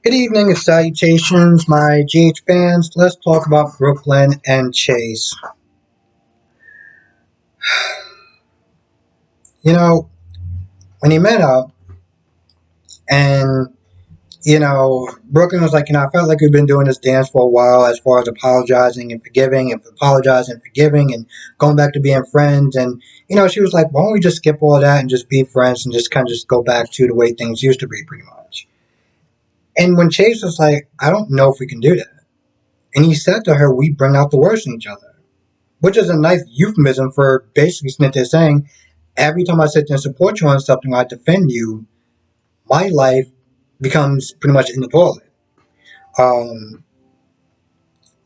Good evening and salutations, my GH fans. Let's talk about Brooklyn and Chase. You know, when he met up, and Brooklyn was like, I felt like we've been doing this dance for a while as far as apologizing and forgiving and apologizing and forgiving and going back to being friends. And, she was like, why don't we just skip all that and just be friends and just kind of just go back to the way things used to be, pretty much. And when Chase was like, I don't know if we can do that. And he said to her, we bring out the worst in each other, which is a nice euphemism for basically Smith is saying, every time I sit there and support you on something, I defend you, my life becomes pretty much in the toilet. Um,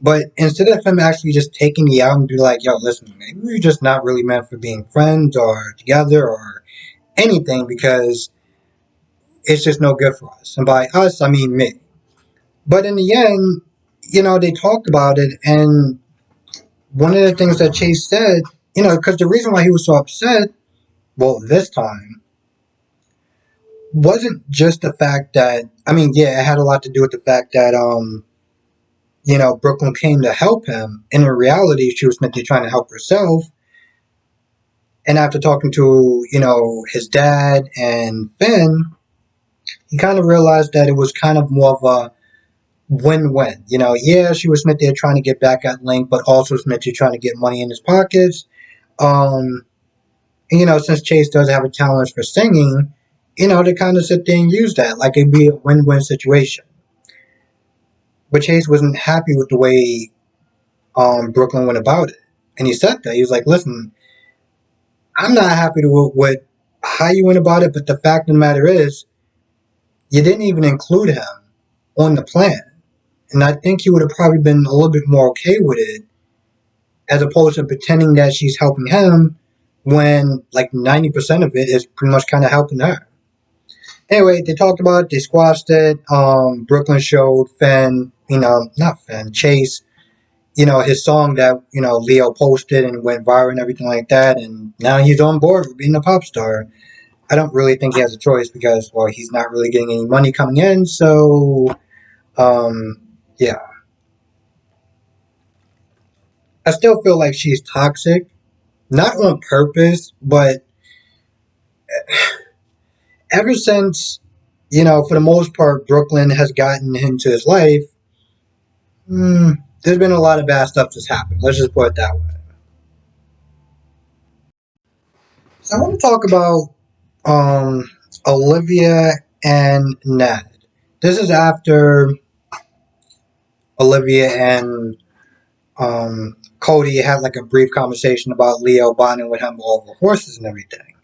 but instead of him actually just taking me out and be like, yo, listen, maybe we're just not really meant for being friends or together or anything because it's just no good for us. And by us, I mean me. But in the end, they talked about it. And one of the things that Chase said, because the reason why he was so upset, well, this time, wasn't just the fact that yeah, it had a lot to do with the fact that Brooklyn came to help him. And in reality, she was meant to be trying to help herself. And after talking to, his dad and Finn, he kind of realized that it was kind of more of a win-win. Yeah, she was meant to be trying to get back at Link, but also was meant to be trying to get money in his pockets. Um, and, since Chase does have a talent for singing, to kind of sit there and use that. Like it'd be a win-win situation. But Chase wasn't happy with the way Brooklyn went about it. And he said that. He was like, listen, I'm not happy with how you went about it, but the fact of the matter is, you didn't even include him on the plan. And I think he would have probably been a little bit more okay with it, as opposed to pretending that she's helping him when like 90% of it is pretty much kind of helping her. Anyway, they talked about it, they squashed it. Brooklyn showed Finn, not Finn, Chase, his song that, Leo posted and went viral and everything like that. And now he's on board with being a pop star. I don't really think he has a choice because, well, he's not really getting any money coming in. So, yeah. I still feel like she's toxic. Not on purpose, but ever since, for the most part, Brooklyn has gotten into his life, there's been a lot of bad stuff that's happened. Let's just put it that way. So I want to talk about um, Olivia and Ned. This is after Olivia and Cody had like a brief conversation about Leo bonding with him over horses and everything.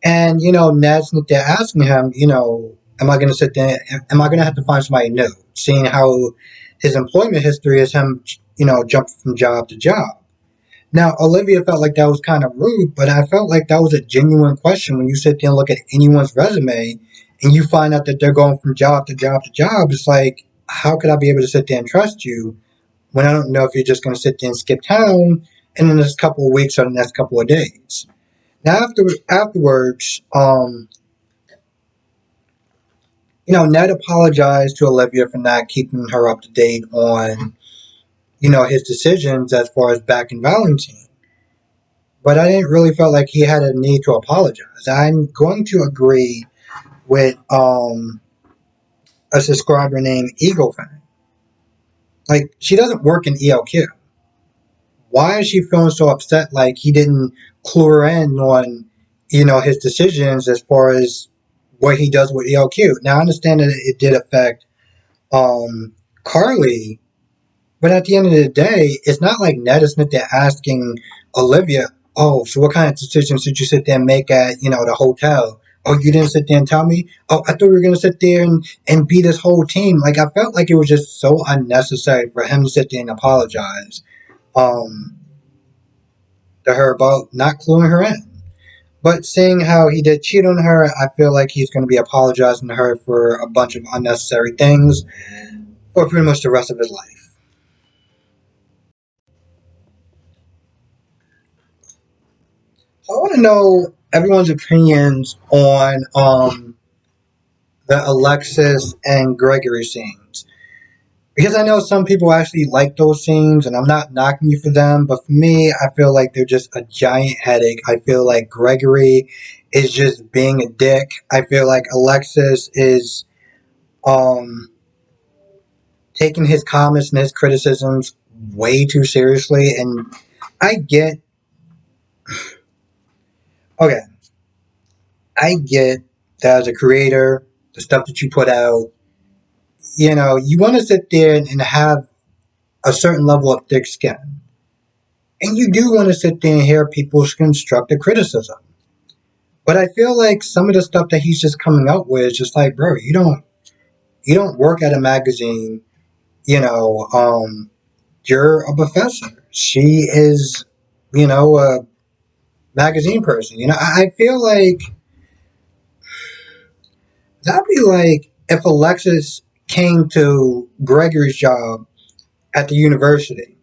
And Ned's there asking him, am I going to sit there? Am I going to have to find somebody new? Seeing how his employment history is him, jumping from job to job. Now, Olivia felt like that was kind of rude, but I felt like that was a genuine question when you sit there and look at anyone's resume and you find out that they're going from job to job to job. It's like, how could I be able to sit there and trust you when I don't know if you're just going to sit there and skip town in the next couple of weeks or the next couple of days? Now, afterwards, Ned apologized to Olivia for not keeping her up to date on, his decisions as far as back in Valentine. But I didn't really feel like he had a need to apologize. I'm going to agree with a subscriber named Eagle Fan. Like she doesn't work in ELQ. Why is she feeling so upset? Like he didn't clue her in on, his decisions as far as what he does with ELQ. Now I understand that it did affect Carly, but at the end of the day, it's not like Ned is not there asking Olivia, oh, so what kind of decisions did you sit there and make at, the hotel? Oh, you didn't sit there and tell me? Oh, I thought we were going to sit there and be this whole team. Like, I felt like it was just so unnecessary for him to sit there and apologize um, to her about not cluing her in. But seeing how he did cheat on her, I feel like he's going to be apologizing to her for a bunch of unnecessary things for pretty much the rest of his life. So I want to know everyone's opinions on the Alexis and Gregory scenes. Because I know some people actually like those scenes, and I'm not knocking you for them, but for me, I feel like they're just a giant headache. I feel like Gregory is just being a dick. I feel like Alexis is um, taking his comments and his criticisms way too seriously, and I get, okay, I get that as a creator, the stuff that you put out, you want to sit there and have a certain level of thick skin. And you do want to sit there and hear people's constructive criticism. But I feel like some of the stuff that he's just coming out with is just like, bro, you don't work at a magazine, you know, you're a professor. She is, a magazine person. I feel like that'd be like if Alexis came to Gregory's job at the university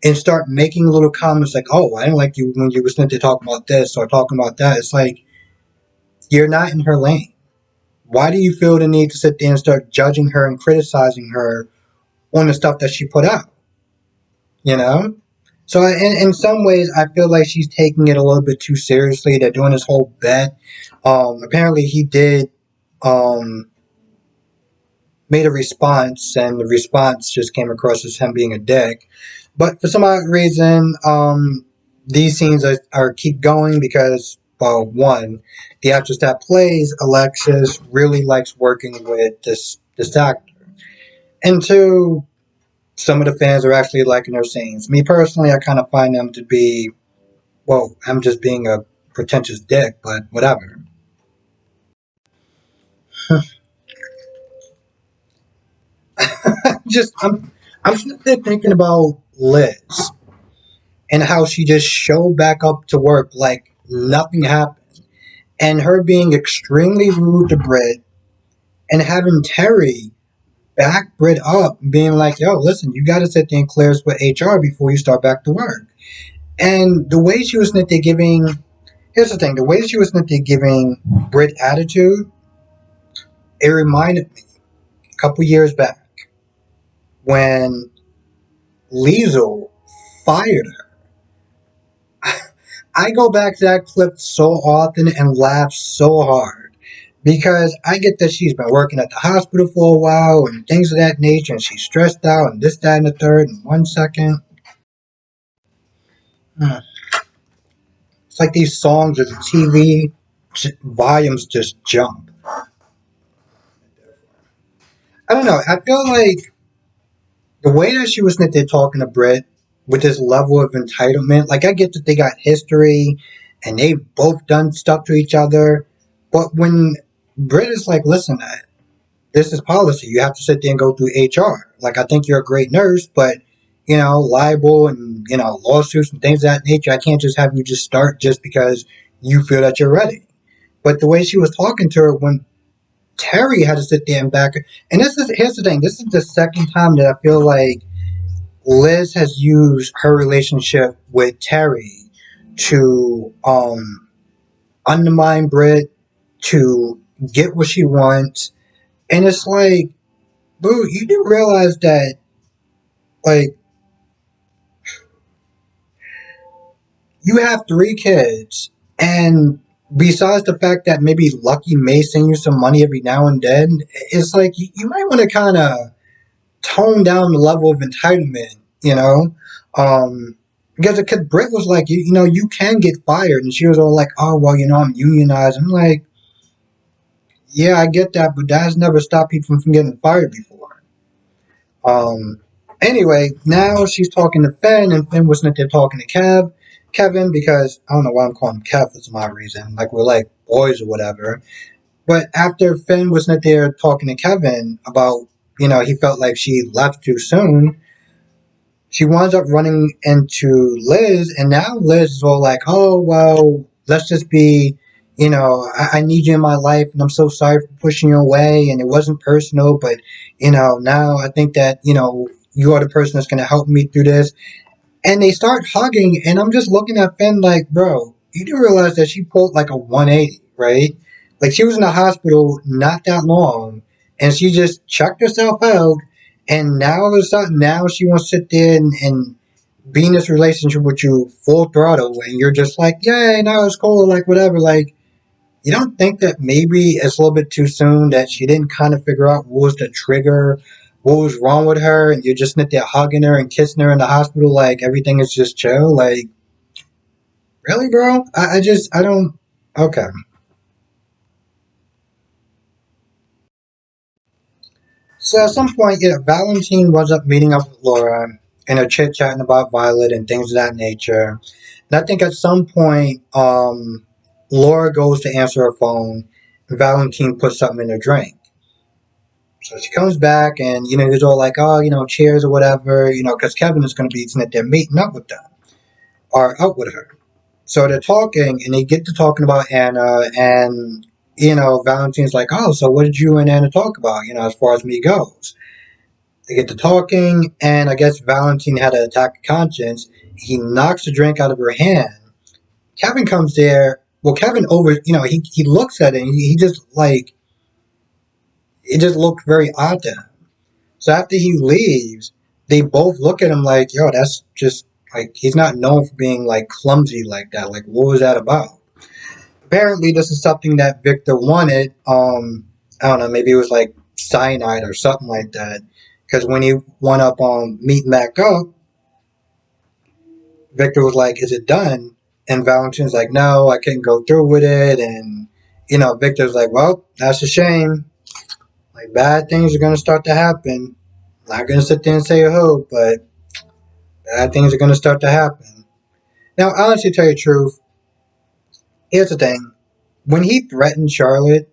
and start making little comments like, "Oh, I didn't like you when you were sent to talk about this or talking about that." It's like you're not in her lane. Why do you feel the need to sit there and start judging her and criticizing her on the stuff that she put out? You know. So in some ways, I feel like she's taking it a little bit too seriously. They're doing this whole bet. Apparently, he did um, made a response, and the response just came across as him being a dick. But for some odd reason, these scenes are keep going because, well, one, the actress that plays Alexis really likes working with this actor, and two, some of the fans are actually liking her scenes. Me personally, I kind of find them to be, well, I'm just being a pretentious dick, but whatever. just I'm sitting there thinking about Liz and how she just showed back up to work like nothing happened, and her being extremely rude to Britt, and having Terry back Britt up, being like, "Yo, listen, you got to sit there and clear us with HR before you start back to work." And the way she was there giving, here's the thing, the way she was there giving Britt attitude, it reminded me a couple years back when Liesel fired her. I go back to that clip so often and laugh so hard because I get that she's been working at the hospital for a while and things of that nature, and she's stressed out and this, that, and the third in 1 second. It's like these songs or the TV volumes just jump. I don't know. I feel like the way that she was there talking to Britt with this level of entitlement, like I get that they got history and they've both done stuff to each other, but when Britt is like, listen, this is policy. You have to sit there and go through HR. Like, I think you're a great nurse, but, libel and, lawsuits and things of that nature, I can't just have you just start just because you feel that you're ready. But the way she was talking to her when Terry had to sit there and back her, and here's the thing, this is the second time that I feel like Liz has used her relationship with Terry to undermine Britt, to get what she wants. And it's like, boo, you do realize that, like, you have 3 kids, and besides the fact that maybe Lucky may send you some money every now and then, it's like you might want to kind of tone down the level of entitlement, you know? Because Britt was like, you can get fired. And she was all like, oh, well, I'm unionized. I'm like, yeah, I get that, but that has never stopped people from getting fired before. Um, anyway, now she's talking to Finn, and Finn wasn't there talking to Kevin, because I don't know why I'm calling him Kev for some odd reason. Like, we're like boys or whatever. But after Finn wasn't there talking to Kevin about, he felt like she left too soon, she winds up running into Liz, and now Liz is all like, oh, well, let's just be, I need you in my life, and I'm so sorry for pushing you away, and it wasn't personal, but, now I think that, you are the person that's going to help me through this. And they start hugging, and I'm just looking at Finn like, bro, you do realize that she pulled like a 180, right? Like she was in the hospital not that long, and she just checked herself out, and now all of a sudden now she wants to sit there and be in this relationship with you full throttle, and you're just like, yay, now it's cool, like whatever. Like you don't think that maybe it's a little bit too soon that she didn't kind of figure out what was the trigger, what was wrong with her, and you're just sitting there hugging her and kissing her in the hospital like everything is just chill. Like really, bro? I don't. Okay. So at some point, yeah, Valentine was up meeting up with Laura and they're chit chatting about Violet and things of that nature. And I think at some point, Laura goes to answer her phone and Valentine puts something in her drink. So she comes back and, he's all like, oh, cheers or whatever, because Kevin is going to be sitting there meeting up with them or out with her. So they're talking and they get to talking about Anna and, Valentine's like, oh, so what did you and Anna talk about, as far as me goes? They get to talking, and I guess Valentine had an attack of conscience. He knocks the drink out of her hand. Kevin comes there. Well, Kevin he looks at it and he just like, it just looked very odd to him. So after he leaves, they both look at him like, yo, that's just like, he's not known for being like clumsy like that. Like, what was that about? Apparently, this is something that Victor wanted. I don't know, maybe it was like cyanide or something like that. Because when he went up on meeting back up, Victor was like, "Is it done?" And Valentine's like, "No, I couldn't go through with it." And Victor's like, "Well, that's a shame. Like bad things are gonna start to happen. I'm not gonna sit there and say who, but bad things are gonna start to happen." Now, honestly, to tell you the truth, here's the thing: when he threatened Charlotte,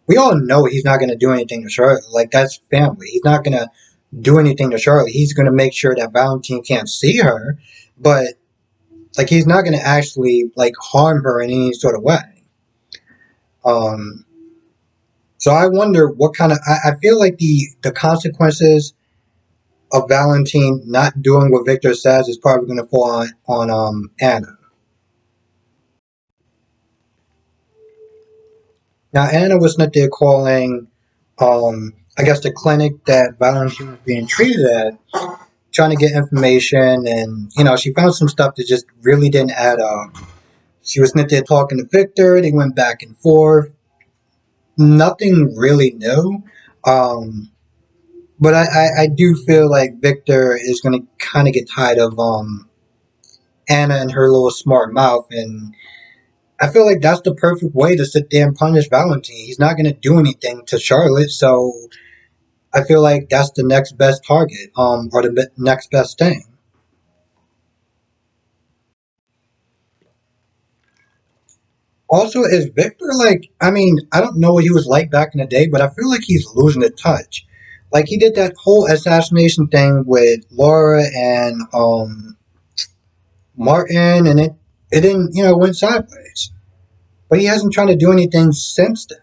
we all know he's not gonna do anything to Charlotte. Like that's family. He's not gonna do anything to Charlotte. He's gonna make sure that Valentine can't see her, but like he's not gonna actually like harm her in any sort of way. Um, so I wonder what kind of. I feel like the consequences of Valentine not doing what Victor says is probably going to fall on Anna. Now Anna was not there calling. I guess the clinic that Valentine was being treated at, trying to get information, and she found some stuff that just really didn't add up. She was not there talking to Victor. They went back and forth. Nothing really new. Um, but I do feel like Victor is going to kind of get tired of Anna and her little smart mouth. And I feel like that's the perfect way to sit there and punish Valentine. He's not going to do anything to Charlotte. So I feel like that's the next best target, or the next best thing. Also, is Victor like? I mean, I don't know what he was like back in the day, but I feel like he's losing the touch. Like he did that whole assassination thing with Laura and Martin, and it didn't went sideways. But he hasn't tried to do anything since then.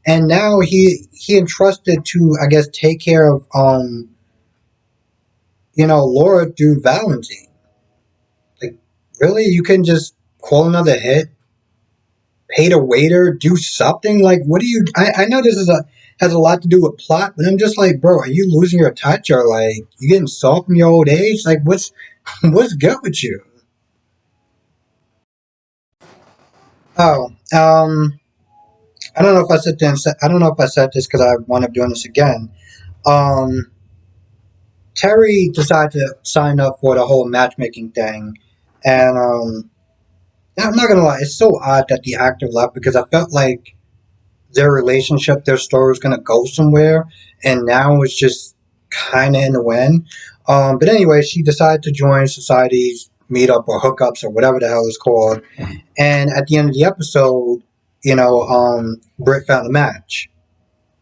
And now he entrusted to I guess take care of Laura through Valentine. Like really, you can just call another hit, pay the waiter, do something. Like what do you? I know this is a has a lot to do with plot, but I'm just like, bro, are you losing your touch or like you getting soft from your old age? Like what's good with you? Oh, I don't know if I sit there and said, I don't know if I said this because I wound up doing this again. Um, Terry decided to sign up for the whole matchmaking thing, and I'm not gonna lie, it's so odd that the actor left because I felt like their relationship, their story was gonna go somewhere, and now it's just kind of in the wind. But anyway, she decided to join Society's meetup or hookups or whatever the hell it's called, and at the end of the episode, Britt found a match.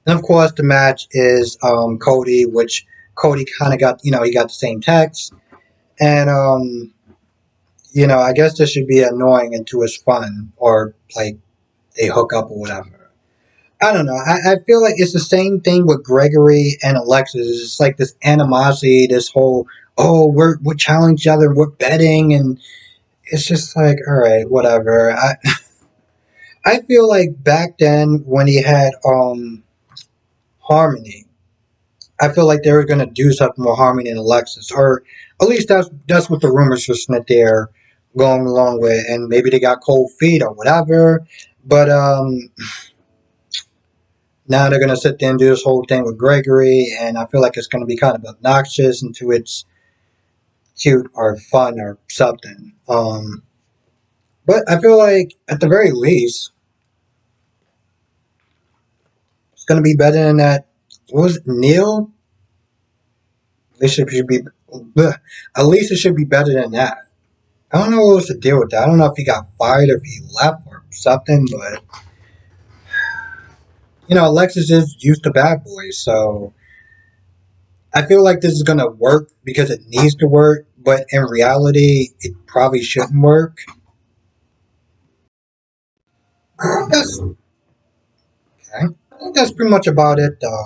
And of course, the match is Cody, which Cody kind of got, he got the same text. And, I guess this should be annoying into his fun or like they hook up or whatever. I don't know. I feel like it's the same thing with Gregory and Alexis. It's just like this animosity, this whole, oh, we're challenging each other, we're betting. And it's just like, all right, whatever. I feel like back then when he had Harmony, I feel like they were gonna do something with Harmony and Alexis, or at least that's what the rumors were that they're going along with, and maybe they got cold feet or whatever. But now they're gonna sit there and do this whole thing with Gregory, and I feel like it's gonna be kind of obnoxious until it's cute or fun or something. But I feel like at the very least, it's gonna be better than that. What was it, Neil? Should be, at least it should be better than that. I don't know what was the deal with that. I don't know if he got fired or if he left or something, but Alexis is used to bad boys, so I feel like this is gonna work because it needs to work, but in reality, it probably shouldn't work. That's okay. I think that's pretty much about it, though.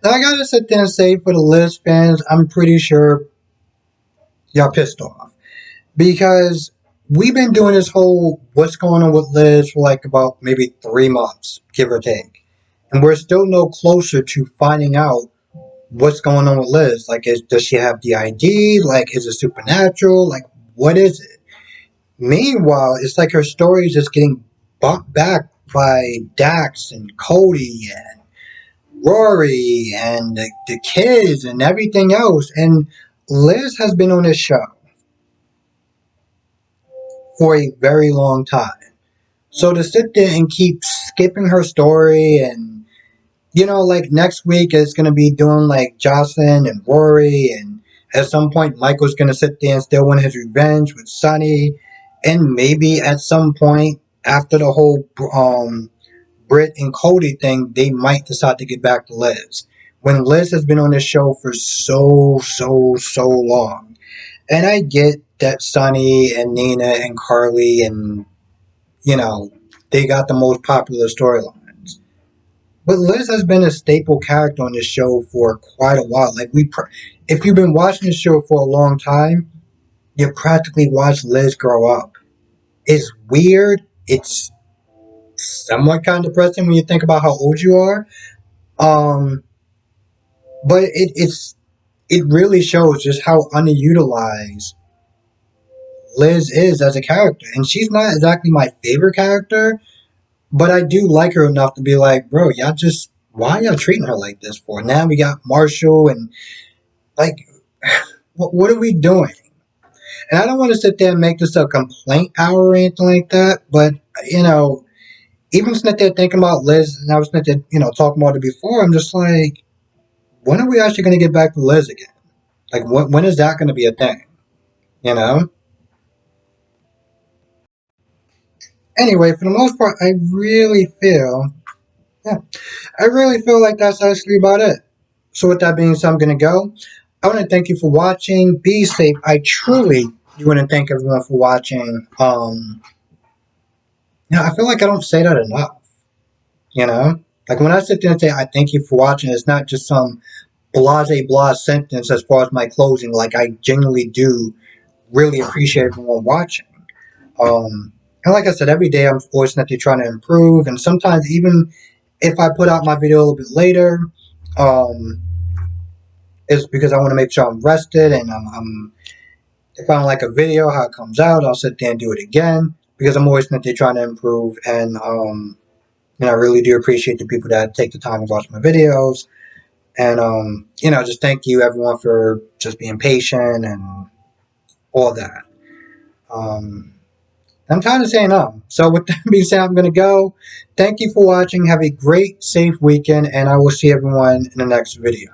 Now I gotta sit there and say for the Liz fans, I'm pretty sure y'all pissed off because we've been doing this whole what's going on with Liz for like about maybe 3 months, give or take, and we're still no closer to finding out what's going on with Liz. Like, does she have the ID? Like, is it supernatural? Like, what is it? Meanwhile, it's like her story is just getting bumped back by Dax and Cody and Rory and the kids and everything else. And Liz has been on this show for a very long time. So to sit there and keep skipping her story and, like next week it's going to be doing like Jocelyn and Rory, and at some point Michael's going to sit there and still want his revenge with Sonny, and maybe at some point after the whole Britt and Cody thing, they might decide to get back to Liz. When Liz has been on this show for so long. And I get that Sonny and Nina and Carly and, you know, they got the most popular storylines. But Liz has been a staple character on this show for quite a while. Like, if you've been watching the show for a long time, you practically watched Liz grow up. It's weird. It's somewhat kind of depressing when you think about how old you are. Um, but it really shows just how underutilized Liz is as a character, and she's not exactly my favorite character, but I do like her enough to be like, bro, y'all just why are y'all treating her like this for? Now we got Marshall and like, what are we doing? And I don't want to sit there and make this a complaint hour or anything like that, but even sitting there thinking about Liz, and I was sitting there, talking about it before, I'm just like, when are we actually going to get back to Liz again? Like, when is that going to be a thing? You know? Anyway, for the most part, yeah, I really feel like that's actually about it. So with that being said, I'm going to go. I want to thank you for watching. Be safe. I truly do want to thank everyone for watching. I feel like I don't say that enough. Like when I sit there and say I thank you for watching, it's not just some blase blah sentence as far as my closing. Like I genuinely do really appreciate everyone watching. And like I said, every day I'm fortunately trying to improve, and sometimes even if I put out my video a little bit later, um, it's because I want to make sure I'm rested and I'm if I don't like a video, how it comes out, I'll sit there and do it again because I'm always trying to improve, and I really do appreciate the people that take the time to watch my videos. And, just thank you everyone for just being patient and all that. I'm tired of saying So with that being said, I'm going to go. Thank you for watching. Have a great, safe weekend, and I will see everyone in the next video.